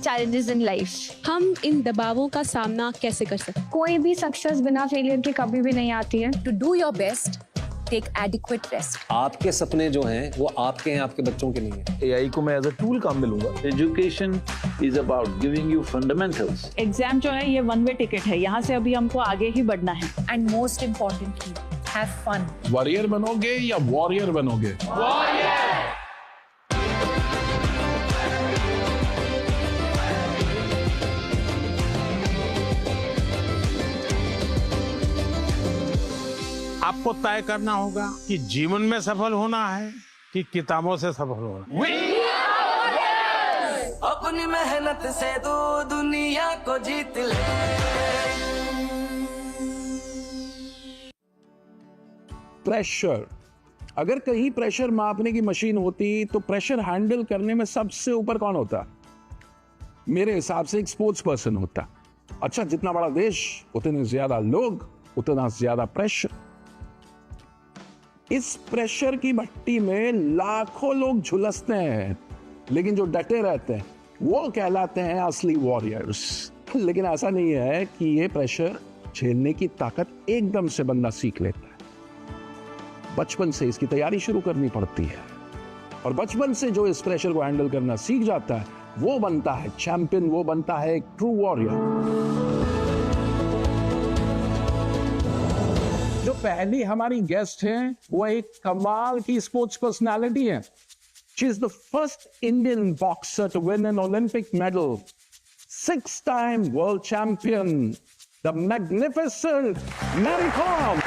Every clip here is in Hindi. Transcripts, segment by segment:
challenges in life. हम इन दबावों का सामना कैसे कर सकते हैं? कोई भी सक्सेस बिना फेलियर के कभी भी नहीं आती है. To do your best, take adequate rest. आपके सपने जो हैं वो आपके हैं, आपके बच्चों के नहीं हैं. AI को मैं एज अ टूल काम में लूंगा. Education is about giving you fundamentals. Exam जो है ये वन वे टिकट है, यहाँ से अभी हमको आगे ही बढ़ना है. And most importantly, have fun. Warrior बनोगे या वॉरियर बनोगे? आपको तय करना होगा कि जीवन में सफल होना है कि किताबों से सफल होना है। अपनी मेहनत से तो दुनिया को जीत ले। प्रेशर, अगर कहीं प्रेशर मापने की मशीन होती तो प्रेशर हैंडल करने में सबसे ऊपर कौन होता? मेरे हिसाब से एक स्पोर्ट्स पर्सन होता. अच्छा, जितना बड़ा देश उतने ज्यादा लोग, उतना ज्यादा प्रेशर. इस प्रेशर की भट्टी में लाखों लोग झुलसते हैं, लेकिन जो डटे रहते हैं वो कहलाते हैं असली वॉरियर्स. लेकिन ऐसा नहीं है कि ये प्रेशर झेलने की ताकत एकदम से बंदा सीख लेता है. बचपन से इसकी तैयारी शुरू करनी पड़ती है, और बचपन से जो इस प्रेशर को हैंडल करना सीख जाता है वो बनता है चैंपियन, वो बनता है एक ट्रू वॉरियर. जो पहली हमारी गेस्ट हैं वो एक कमाल की स्पोर्ट्स पर्सनालिटी है. She is the first Indian boxer to win an Olympic medal, 6-time world champion, the magnificent Mary Kom.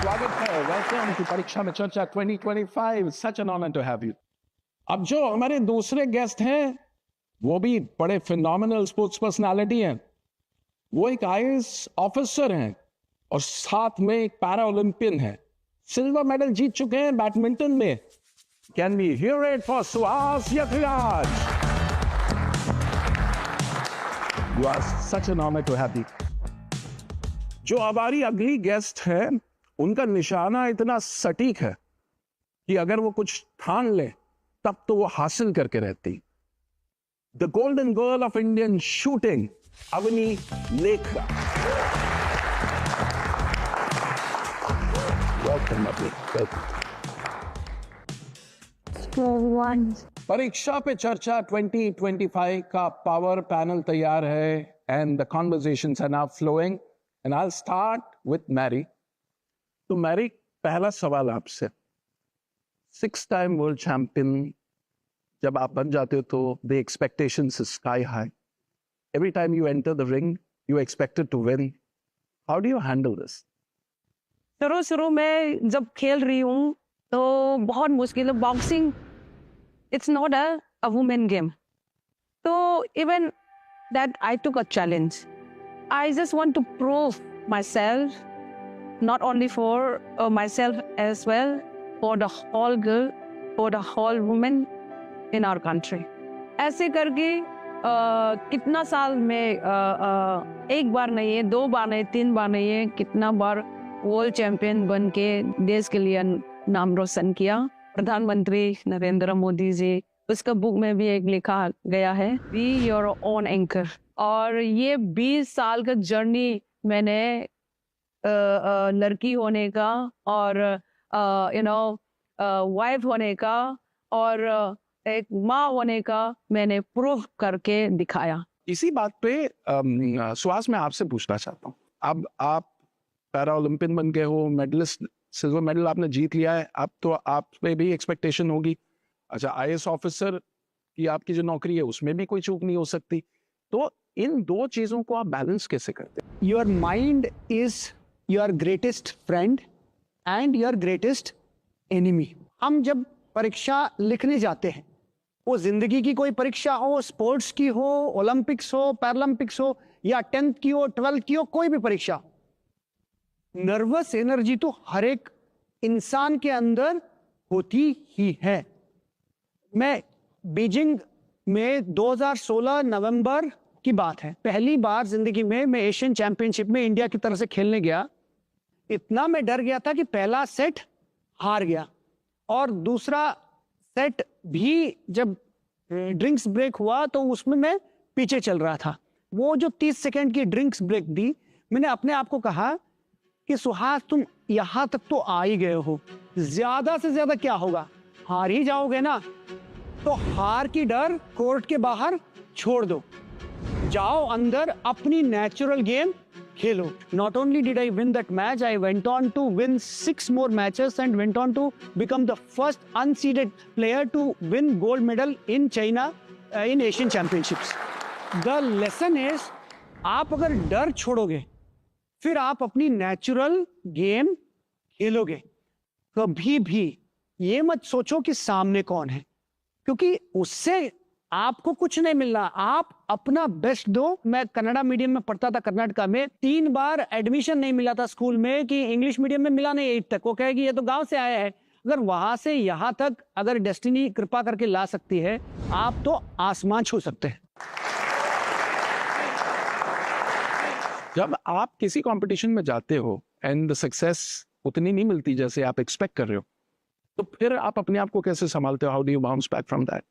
स्वागत है, welcome to Pariksha mein Charcha 2025. Such an honour to have you. अब जो हमारे दूसरे गेस्ट हैं वो भी बड़े फिनोमिनल स्पोर्ट्स पर्सनालिटी हैं. वो एक आईएएस ऑफिसर हैं और साथ में एक पैरा ओलंपियन है. सिल्वर मेडल जीत चुके हैं बैडमिंटन में. Can we hear it for Suhas Yathiraj? You are such an honour to have you. जो हमारी अगली गेस्ट है उनका निशाना इतना सटीक है कि अगर वो कुछ ठान ले तब तो वो हासिल करके रहती. The golden girl of Indian shooting, Avani Lekhara. Welcome Avani, welcome. Pariksha Pe Charcha 2025 का पावर पैनल तैयार है and the conversations are now flowing and I will start with Mary. तो मैरी, पहला सवाल आपसे. 6-time वर्ल्ड चैंपियन जब आप बन जाते हो तो the expectations is sky high. Every time you enter the ring, you expected to win. How do you handle this? शुरू में जब खेल रही हूँ तो बहुत मुश्किल है. Boxing it's not a women game. तो even that I took a challenge. I just want to prove myself, not only for myself as well, for the whole girl, for the whole woman in our country. ऐसे करके कितना साल में एक बार नहीं है, 2 बार नहीं, 3 बार नहीं है, कितना बार वर्ल्ड चैंपियन बन के देश के लिए नाम रोशन किया. प्रधानमंत्री नरेंद्र मोदी जी, उसका बुक में भी एक लिखा गया है, बी योर ओन एंकर. और ये 20 साल का जर्नी मैंने लड़की होने का और वाइफ होने का और एक माँ होने का मैंने प्रूफ करके दिखाया. इसी बात पे सुहास मैं आपसे पूछना चाहता हूँ. अब आप पैरा ओलंपियन बन गए हो, मेडलिस्ट, सिल्वर मेडल आपने जीत लिया है. अब तो आप पे भी एक्सपेक्टेशन होगी. अच्छा, आईएएस ऑफिसर की आपकी जो नौकरी है उसमें भी कोई चूक नहीं हो सकती. तो इन दो चीजों को आप बैलेंस कैसे करते हैं? Your mind is your greatest friend and your greatest enemy. हम जब परीक्षा लिखने जाते हैं, वो जिंदगी की कोई परीक्षा हो, स्पोर्ट्स की हो, ओलंपिक्स हो, पैरालंपिक्स हो, या 10th की हो, 12th की हो, कोई भी परीक्षा हो, नर्वस एनर्जी तो हर एक इंसान के अंदर होती ही है. मैं बीजिंग में 2016 नवंबर की बात है, पहली बार जिंदगी में मैं एशियन चैंपियनशिप में इंडिया की तरफ से खेलने गया. इतना मैं डर गया था कि पहला सेट हार गया और दूसरा सेट भी जब ड्रिंक्स ब्रेक हुआ तो उसमें मैं पीछे चल रहा था। वो जो 30 सेकंड की ड्रिंक्स ब्रेक दी, मैंने अपने आप को कहा कि सुहास तुम यहाँ तक तो आ ही गए हो, ज्यादा से ज्यादा क्या होगा, हार ही जाओगे ना, तो हार की डर कोर्ट के बाहर छोड़ दो, जाओ अंदर अपनी natural game Khelo. Not only did I win that match, I went on to win 6 more matches and went on to become the first unseeded player to win gold medal in China in Asian Championships. The lesson is, आप अगर डर छोड़ोगे फिर आप अपनी नेचुरल गेम खेलोगे। कभी भी ये मत सोचो कि सामने कौन है, क्योंकि उससे आपको कुछ नहीं मिलना, आप अपना बेस्ट दो। मैं कन्नड़ा मीडियम में पढ़ता था कर्नाटका में, 3 बार एडमिशन नहीं मिला था स्कूल में कि इंग्लिश मीडियम में मिला नहीं 8 तक। वो कहेगी ये तो गांव से आया है। अगर वहां से यहां तक अगर डेस्टिनी कृपा करके ला सकती है, आप तो आसमान छू सकते हैं। जब आप किसी कंपटीशन में जाते हो एंड द सक्सेस उतनी नहीं मिलती जैसे आप एक्सपेक्ट कर रहे हो, तो फिर आप अपने आप को कैसे संभालते हो? How do you bounce back from that?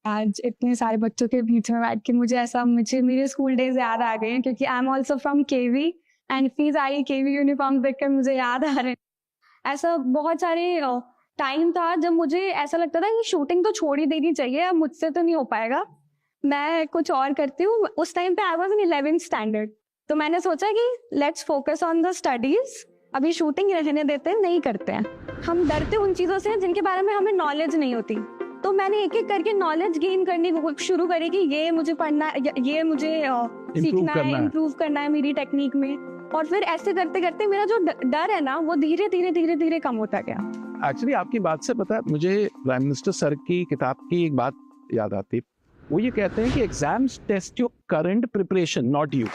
आज इतने सारे बच्चों के बीच में बैठ के मुझे मेरे स्कूल डेज याद आ गए हैं, क्योंकि I am also from KV and please I KV uniform देखकर मुझे याद आ रहे हैं। ऐसा बहुत सारे टाइम था जब मुझे ऐसा लगता था कि शूटिंग तो छोड़ ही देनी चाहिए, अब मुझसे तो नहीं हो पाएगा, मैं कुछ और करती हूँ। उस टाइम पे I was in 11th standard, तो मैंने सोचा कि let's focus on the studies, अभी शूटिंग रहने देते हैं, नहीं करते हैं। हम डरते उन चीज़ों से जिनके बारे में हमें नॉलेज नहीं होती, तो मैंने एक एक करके नॉलेज गेन करनी शुरू करी कि ये मुझे पढ़ना, ये मुझे सीखना है, इम्प्रूव करना है मेरी टेक्निक में। और फिर ऐसे करते करते मेरा जो डर है ना, वो धीरे धीरे कम होता गया। एक्चुअली आपकी बात से पता है मुझे प्राइम मिनिस्टर सर की किताब की एक बात याद आती। वो ये कहते हैं कि exams test your current preparation, not you.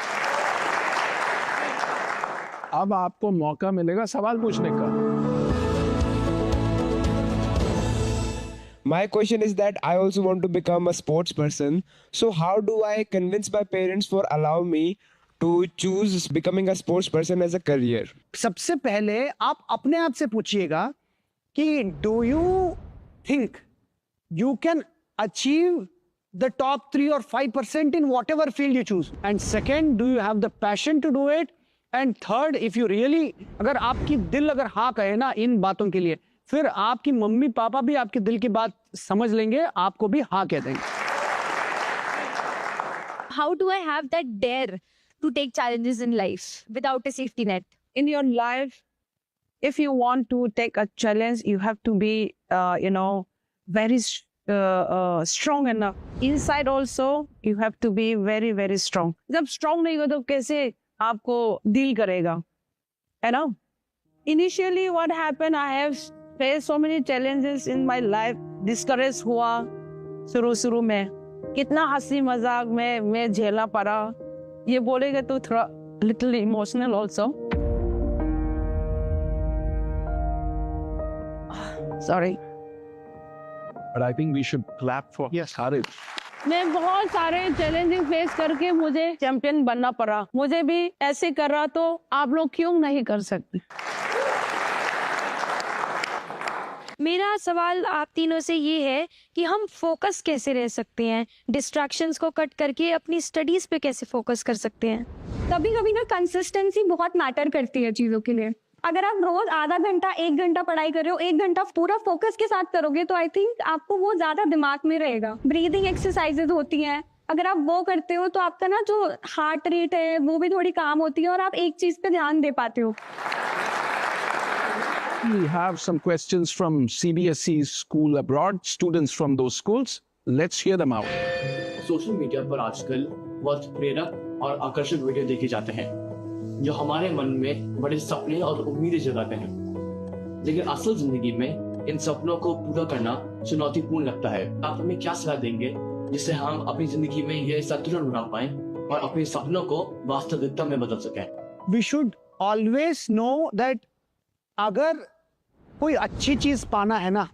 अब आपको मौका मिलेगा सवाल पूछने का। My question is that I also want to become a sports person. So how do I convince my parents for allow me to choose becoming a sports person as a career? सबसे पहले आप अपने आप से पूछिएगा कि do you think you can achieve the top 3 or 5% in whatever field you choose? And second, do you have the passion to do it? And third, if you really, अगर आपकी दिल अगर हाँ कहे ना इन बातों के लिए, फिर आपकी मम्मी पापा भी आपके दिल की बात समझ लेंगे, आपको भी हाँ कह देंगे। How do I have that dare to take challenges in life without a safety net? In your life, if you want to take a challenge, you have to be, very strong enough. Inside also, you have to be very, very strong. जब strong नहीं हो तो कैसे आपको deal करेगा, है ना? Initially, what happened? I have faced so many challenges in my life. Discouraged हुआ शुरू में, कितना हंसी मजाक में मैं झेलना पड़ा। ये बोलेगा तो थोड़ा little emotional also. Sorry. But I think we should clap for Harith. मैं बहुत सारे चैलेंजिंग फेस करके मुझे चैंपियन बनना पड़ा। मुझे भी ऐसे कर रहा तो आप लोग क्यों नहीं कर सकते? मेरा सवाल आप तीनों से ये है कि हम फोकस कैसे रह सकते हैं, डिस्ट्रैक्शंस को कट करके अपनी स्टडीज पे कैसे फोकस कर सकते हैं। कभी कभी ना कंसिस्टेंसी बहुत मैटर करती है चीज़ों के लिए। अगर आप रोज आधा घंटा 1 घंटा पढ़ाई कर रहे हो, 1 घंटा पूरा फोकस के साथ करोगे तो आई थिंक आपको वो ज्यादा दिमाग में रहेगा। ब्रीदिंग एक्सरसाइजेज होती हैं, अगर आप वो करते हो तो आपका ना जो हार्ट रेट है वो भी थोड़ी काम होती है और आप एक चीज पे ध्यान दे पाते हो। We have some questions from CBSE school abroad, students from those schools. Let's hear them out. Social media पर आजकल बहुत प्रेरक और आकर्षक वीडियो देखे जाते हैं जो हमारे मन में बड़े सपने और उम्मीदें जगाते हैं, लेकिन असल जिंदगी में इन सपनों को पूरा करना चुनौतीपूर्ण लगता है। आप हमें क्या सलाह देंगे जिससे हम अपनी जिंदगी में यह संतुलन बना पाएं और अपने सपनों को वास्तविकता में बदल सकें? We should always know that अगर कोई अच्छी चीज पाना है ना,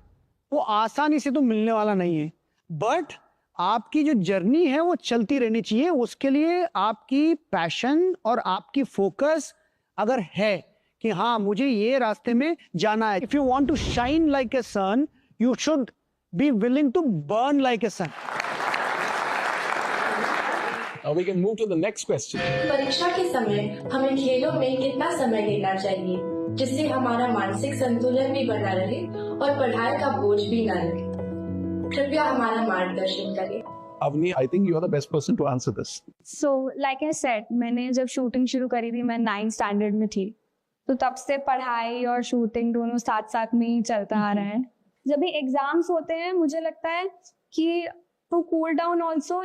वो आसानी से तो मिलने वाला नहीं है, बट आपकी जो जर्नी है वो चलती रहनी चाहिए। उसके लिए आपकी पैशन और आपकी फोकस अगर है कि हाँ मुझे ये रास्ते में जाना है, if you want to shine like a sun, you should Be willing to burn like a sun. Now we can move to the next question. परीक्षा के समय हमें खेलों में कितना समय देना चाहिए जिससे हमारा मानसिक संतुलन भी बना रहे और पढ़ाई का बोझ भी न रहे? कृपया हमारा मार्गदर्शन करें। Avni, I think you are the best person to answer this. So, like I said, मैंने जब शूटिंग शुरू करी थी मैं 9th स्टैंडर्ड में थी, तो तब से पढ़ाई और शूटिंग दोनों साथ साथ में ही चलता आ रहा है। जब भी एग्जाम्स होते हैं मुझे लगता है कि to cool down also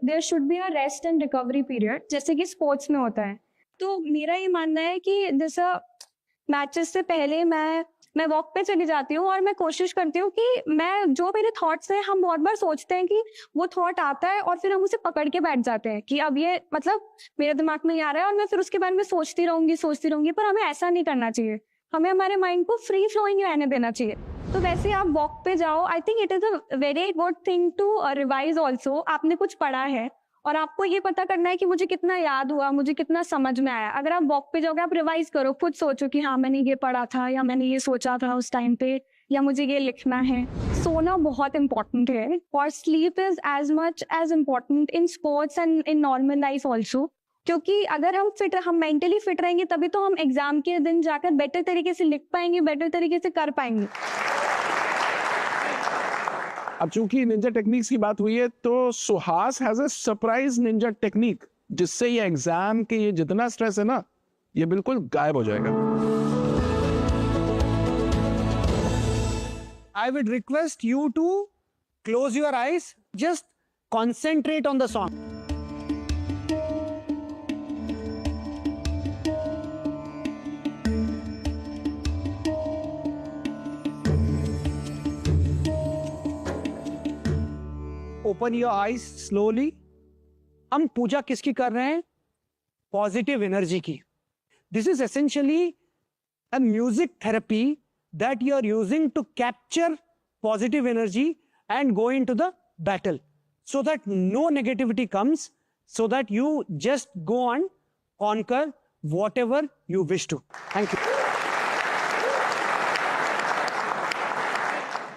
there should be a rest and recovery period, जैसे कि स्पोर्ट्स में होता है। तो मेरा ये मानना है कि जैसा मैचेस से पहले मैं वॉक पे चली जाती हूँ और मैं कोशिश करती हूँ कि मैं जो मेरे थॉट्स हैं, हम बहुत बार सोचते हैं कि वो थॉट आता है और फिर हम उसे पकड़ के बैठ जाते हैं कि अब ये मतलब मेरे दिमाग में ही आ रहा है और मैं फिर उसके बारे में सोचती रहूंगी, पर हमें ऐसा नहीं करना चाहिए। हमें हमारे माइंड को फ्री फ्लोइंग रहने देना चाहिए। तो वैसे आप वॉक पे जाओ, I think it is a very good thing to revise also. आपने कुछ पढ़ा है और आपको ये पता करना है कि मुझे कितना याद हुआ, मुझे कितना समझ में आया। अगर आप वॉक पे जाओगे, आप रिवाइज करो, खुद सोचो कि हाँ मैंने ये पढ़ा था या मैंने ये सोचा था उस टाइम पे, या मुझे ये लिखना है। सोना बहुत इंपॉर्टेंट है और sleep is as much as important in sports and in normal life also, क्योंकि अगर हम मेंटली फिट रहेंगे तभी तो हम एग्जाम के दिन जाकर बेटर तरीके से लिख पाएंगे, बेटर तरीके से कर पाएंगे। अब चूंकि निंजा टेक्निक्स की बात हुई है तो Suhas has a surprise Ninja technique जिससे ये एग्जाम के ये जितना स्ट्रेस है ना, ये बिल्कुल गायब हो जाएगा। I would request you to close your eyes, just concentrate on the song. Open your eyes slowly. हम पूजा किसकी कर रहे हैं? पॉजिटिव एनर्जी की। This is essentially a music therapy that you are using to capture positive energy and go into the battle so that no negativity comes, so that you just go on conquer whatever you wish to. Thank you.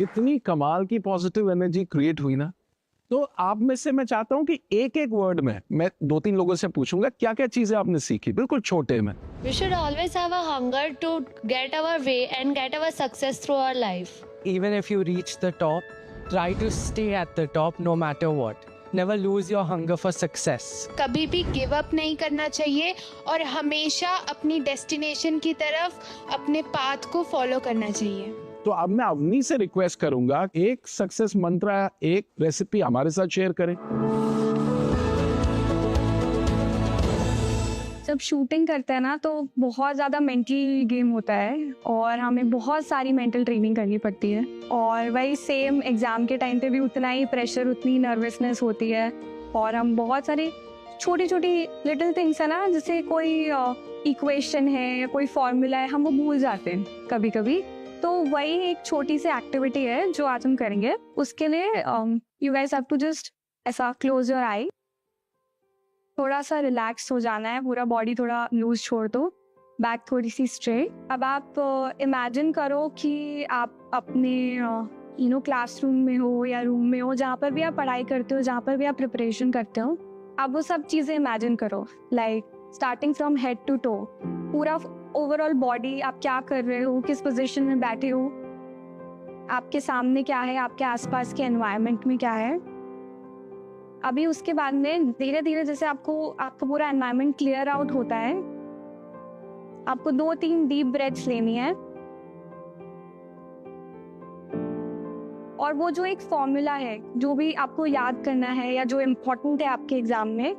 इतनी कमाल की पॉजिटिव एनर्जी क्रिएट हुई ना, तो आप में से मैं चाहता हूं कि एक एक वर्ड में मैं 2-3 लोगों से पूछूंगा क्या क्या चीजें आपने सीखी, बिल्कुल छोटे में। We should always have a hunger to get our way and get our success through our life. Even if you reach the top, try to stay at the top no matter what. Never lose your hunger for success. कभी भी गिव अप नहीं करना चाहिए और हमेशा अपनी डेस्टिनेशन की तरफ अपने पाथ को फॉलो करना चाहिए। तो अब मैं अवनी से रिक्वेस्ट करूंगा एक सक्सेस मंत्र, एक रेसिपी हमारे साथ शेयर करें। जब शूटिंग करते हैं ना तो बहुत ज़्यादा मेंटल गेम होता है और हमें बहुत सारी मेंटल ट्रेनिंग करनी पड़ती है, और वही सेम एग्ज़ाम के टाइम पे भी उतना ही प्रेशर, उतनी नर्वसनेस होती है, और हम बहुत सारी छोटी छोटी लिटिल थिंग्स है ना, जैसे कोई इक्वेशन है या कोई फॉर्मूला है, हम वो भूल जाते हैं कभी कभी। तो वही एक छोटी सी एक्टिविटी है जो आज हम करेंगे। उसके लिए you guys have to just ऐसा क्लोज योर आई, थोड़ा सा रिलैक्स हो जाना है, पूरा बॉडी थोड़ा लूज छोड़ दो, बैक थोड़ी सी स्ट्रेट। अब आप इमेजिन करो कि आप अपने क्लासरूम में हो या रूम में हो, जहाँ पर भी आप पढ़ाई करते हो, जहाँ पर भी आप प्रिपरेशन करते हो, आप वो सब चीज़ें इमेजिन करो, like starting from head to toe, पूरा ओवरऑल बॉडी, आप क्या कर रहे हो, किस पोजीशन में बैठे हो, आपके सामने क्या है, आपके आसपास के एनवायरनमेंट में क्या है। अभी उसके बाद में धीरे धीरे जैसे आपका पूरा एनवायरनमेंट क्लियर आउट होता है, आपको 2-3 डीप ब्रेथ्स लेनी है, और वो जो एक फॉर्मूला है जो भी आपको याद करना है या जो इम्पोर्टेंट है आपके एग्जाम में,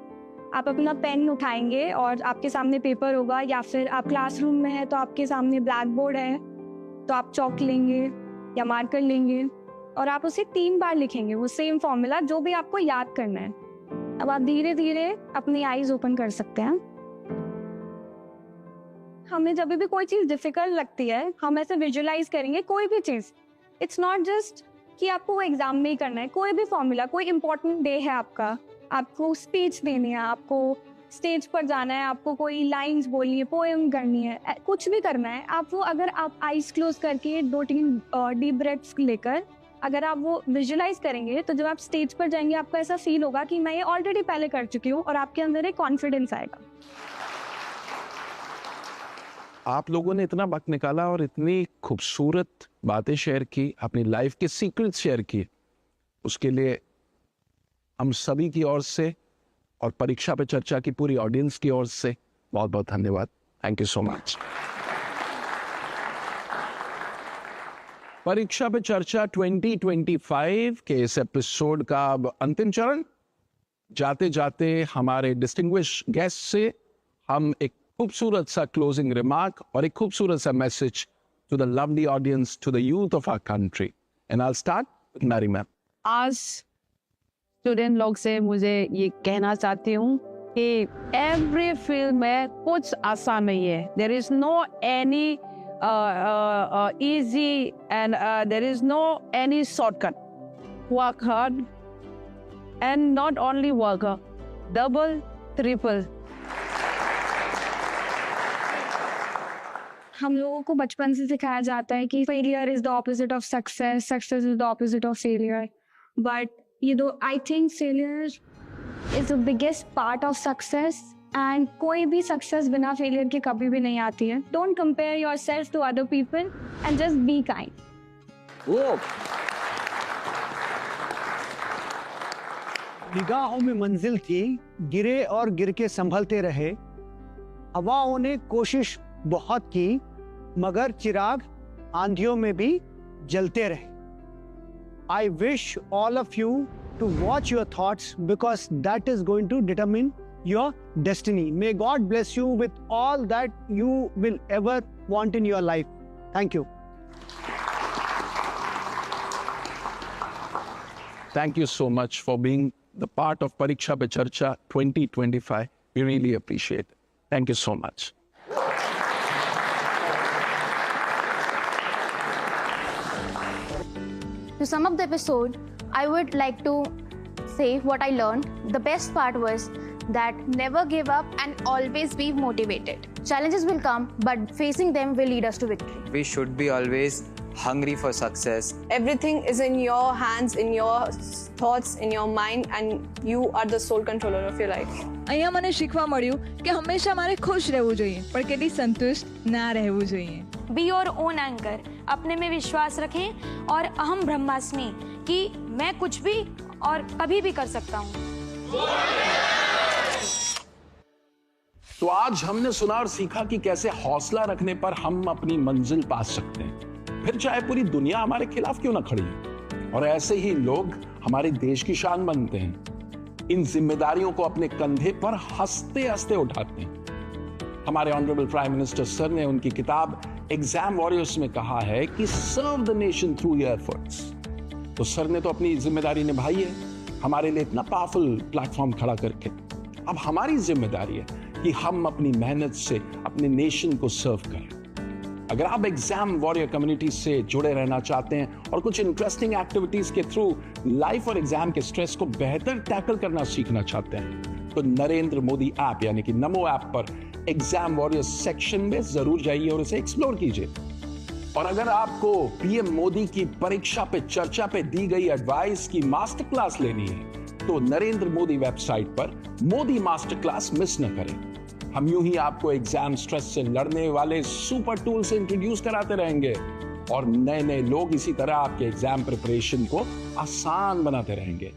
आप अपना पेन उठाएंगे और आपके सामने पेपर होगा, या फिर आप क्लासरूम में है तो आपके सामने ब्लैक बोर्ड है, तो आप चौक लेंगे या मार्कर लेंगे और आप उसे 3 बार लिखेंगे, वो सेम फॉर्मूला जो भी आपको याद करना है। अब आप धीरे धीरे अपनी आईज ओपन कर सकते हैं। हमें जब भी कोई चीज़ डिफिकल्ट लगती है, हम ऐसे विजुअलाइज करेंगे कोई भी चीज़। इट्स नॉट जस्ट कि आपको वो एग्जाम में ही करना है, कोई भी फॉर्मूला, कोई इंपॉर्टेंट डे है आपका, आपको स्पीच देनी है, आपको स्टेज पर जाना है, आपको कोई लाइंस बोलनी है, पोएम करनी है, कुछ भी करना है, आप वो अगर आप आईज क्लोज करके 2-3 डीप ब्रेथ्स लेकर अगर आप वो विजुअलाइज करेंगे तो जब आप स्टेज पर जाएंगे आपको ऐसा फील होगा कि मैं ये ऑलरेडी पहले कर चुकी हूँ और आपके अंदर एक कॉन्फिडेंस आएगा। आप लोगों ने इतना वक्त निकाला और इतनी खूबसूरत बातें शेयर की, अपनी लाइफ के सीक्रेट्स शेयर किए, उसके लिए हम सभी की ओर से और परीक्षा पे चर्चा की पूरी ऑडियंस की ओर से बहुत बहुत धन्यवाद। Thank you so much. परीक्षा पे चर्चा 2025 के इस एपिसोड का अब अंतिम चरण। जाते जाते हमारे डिस्टिंग्विश गेस्ट से हम एक खूबसूरत सा क्लोजिंग रिमार्क और एक खूबसूरत सा message to the lovely audience, to the youth of our country, and I will start with Mary ma'am. आज स्टूडेंट लोग से मुझे ये कहना चाहती हूँ कि एवरी फील्ड में कुछ आसान नहीं है। There is no any easy and there is no any shortcut. Work hard and not only work hard, double, triple. हम लोगों को बचपन से सिखाया जाता है कि failure is the opposite of success, success is the opposite of failure, but ये दो, I think failure is the biggest part of success, and कोई भी सक्सेस बिना फेलियर के कभी भी नहीं आती है। Don't compare yourself to other people and just be kind. निगाहों में मंजिल थी, गिरे और गिर के संभलते रहे। हवाओं ने कोशिश बहुत की, मगर चिराग आंधियों में भी जलते रहे। I wish all of you to watch your thoughts because that is going to determine your destiny. May God bless you with all that you will ever want in your life. Thank you. Thank you so much for being the part of Pariksha Pe Charcha 2025. We really appreciate it. Thank you so much. To sum up the episode, I would like to say what I learned. The best part was that never give up and always be motivated. Challenges will come, but facing them will lead us to victory. We should be always hungry for success. Everything is in your hands, in your thoughts, in your mind, and you are the sole controller of your life. અહીંયા મને શીખવા મળ્યું કે હંમેશા મારે ખુશ રહેવું જોઈએ, પણ કદી સંતુષ્ટ ના રહેવું જોઈએ. Be your own anchor. अपने में विश्वास रखें और अहम ब्रह्मास्मि कि मैं कुछ भी और कभी भी कर सकता हूँ। तो आज हमने सुना और सीखा कि कैसे हौसला रखने पर हम अपनी मंजिल पा सकते हैं, फिर चाहे पूरी दुनिया हमारे खिलाफ क्यों ना खड़ी हो। और ऐसे ही लोग हमारे देश की शान बनते हैं, इन जिम्मेदारियों को अपने कंधे पर हंसते हंसते उठाते हैं। हमारे ऑनरेबल प्राइम मिनिस्टर सर ने उनकी किताब एग्जाम वॉरियर्स में कहा है कि serve the nation through your efforts. तो सर ने तो अपनी जिम्मेदारी निभाई है, हमारे लिए इतना पावरफुल प्लेटफॉर्म खड़ा करके। अब हमारी जिम्मेदारी है कि हम अपनी मेहनत से अपने नेशन को सर्व करें। अगर आप एग्जाम वॉरियर कम्युनिटी से जुड़े रहना चाहते हैं और कुछ इंटरेस्टिंग एक्टिविटीज के थ्रू लाइफ और एग्जाम के स्ट्रेस को बेहतर टैकल करना सीखना चाहते हैं, तो नरेंद्र मोदी ऐप यानी कि नमो ऐप पर एग्जाम वॉरियर्स सेक्शन में जरूर जाइए और इसे एक्सप्लोर कीजिए। और अगर आपको पीएम मोदी की परीक्षा पे चर्चा पे दी गई एडवाइस की मास्टर क्लास लेनी है, तो नरेंद्र मोदी वेबसाइट पर मोदी मास्टर क्लास मिस न करें। हम यूं ही आपको एग्जाम स्ट्रेस से लड़ने वाले सुपर टूल से इंट्रोड्यूस कराते रहेंगे और नए नए लोग इसी तरह आपके एग्जाम प्रिपरेशन को आसान बनाते रहेंगे।